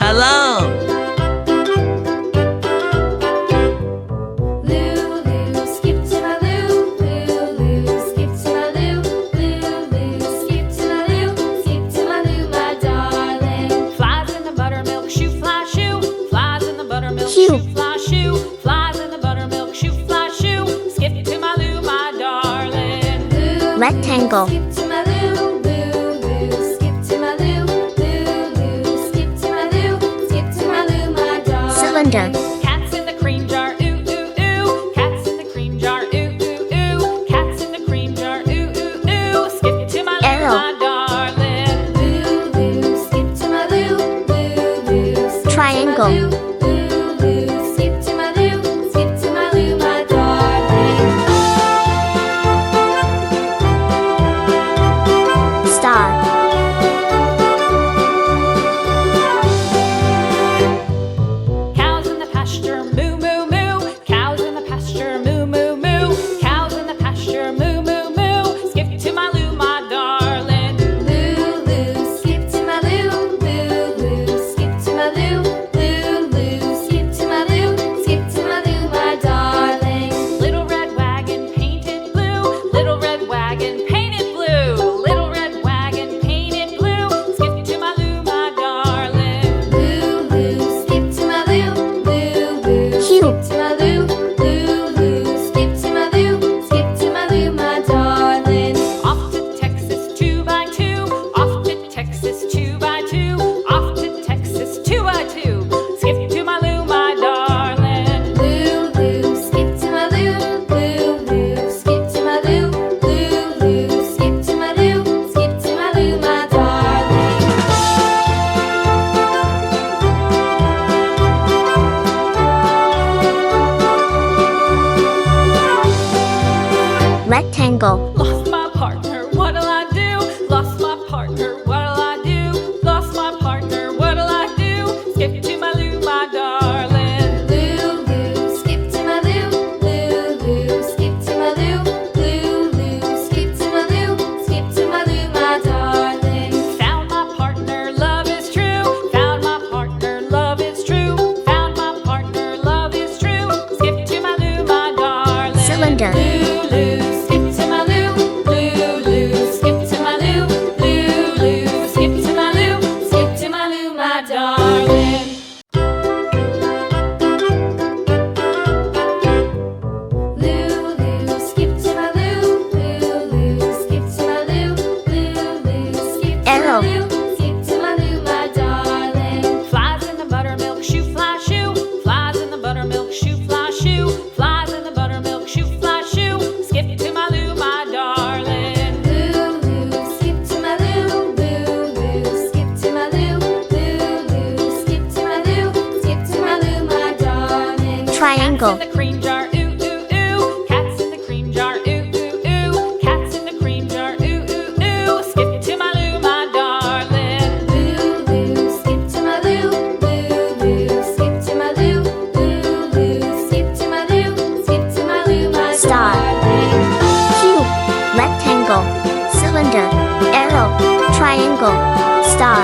along. Lulu, skip to my loo. Lulu, skip to my loo. Lulu, skip to my loo. Skip to my loo, my darling. Flies in the buttermilk shoe, fly shoe. Flies in the buttermilk Shoe. shoe, fly shoe. Flies in the buttermilk shoe, fly shoe. Skip to my loo, my darling. Lulu, Rectangle. skip to my loo. Lulu, skip to my loo. Lulu, skip to my loo. Skip to my loo, my darling. Cylinder. Cats in the cream jar, ooh, ooh, ooh. Cats in the cream jar, ooh, ooh, ooh. Cats in the cream jar, ooh, ooh, ooh. Skip to my loo, Arrow. my darling. Lulu, skip to my loo. Lulu, skip Triangle. to my loo. Lulu, skip to my loo. Skip to my loo, my darling. Star. Cows in the pasture, moo, moo, moo. Cows in the pasture, moo, moo, moo. Cows in the pasture, moo, moo, moo. Skip to my loo, my darling. Lulu, skip to my loo. Lulu, skip to my loo. Lulu, skip to my loo. Skip to my loo, my darling. Little red wagon painted blue. Little red wagon painted blue. Little red wagon painted blue. Skip to my loo, my darling. Lulu, skip to my loo. Lulu, Cube. skip to my loo. Lulu, skip to my loo. Skip to my loo, my darling. Off to Texas 2x2. Off to Texas 2x2. Off to Texas 2x2. Skip to my loo, my darling. Lulu, skip to my loo. Lulu, skip to my loo. Lulu, skip to my loo. Skip to my loo, my darling. Rectangle. Lost my partner, what'll I do? Lost my partner, what'll I do? Lost my partner, what'll I do? Skip to my loo, my darling. Lulu, skip to my loo. Lulu, skip to my loo. Lulu, skip to my loo. Skip to my loo, my darling. Found my partner, love is true. Found my partner, love is true. Found my partner, love is true. Skip to my loo, my darling. Cylinder. Lulu, skip to my loo. Lulu, skip to my loo. Lulu, skip to my loo. Skip to my loo, my darling. Lulu, skip to my loo. Lulu, skip to my loo. Lulu, skip to Arrow. my loo. Skip to my loo, my darling. Flies in the buttermilk shoe, fly shoe. Flies in the buttermilk shoe, fly shoe. Flies in the buttermilk shoe, fly shoe. Skip to my loo, my darling. Lulu, skip to my loo. Lulu, skip to my loo. Lulu, skip to my loo. Skip to my loo, my darling. Triangle. Cats in the cream jar, ooh, ooh, ooh. Cats in the cream jar, ooh, ooh, ooh. Cats in the cream jar, ooh, ooh, ooh. Skip to my loo, my darling. Lulu, skip to my loo. Lulu, skip to my loo. Lulu, skip to my loo. Skip to my loo, my Star. darling. Cube. Rectangle. Cylinder. Arrow. Triangle. Star.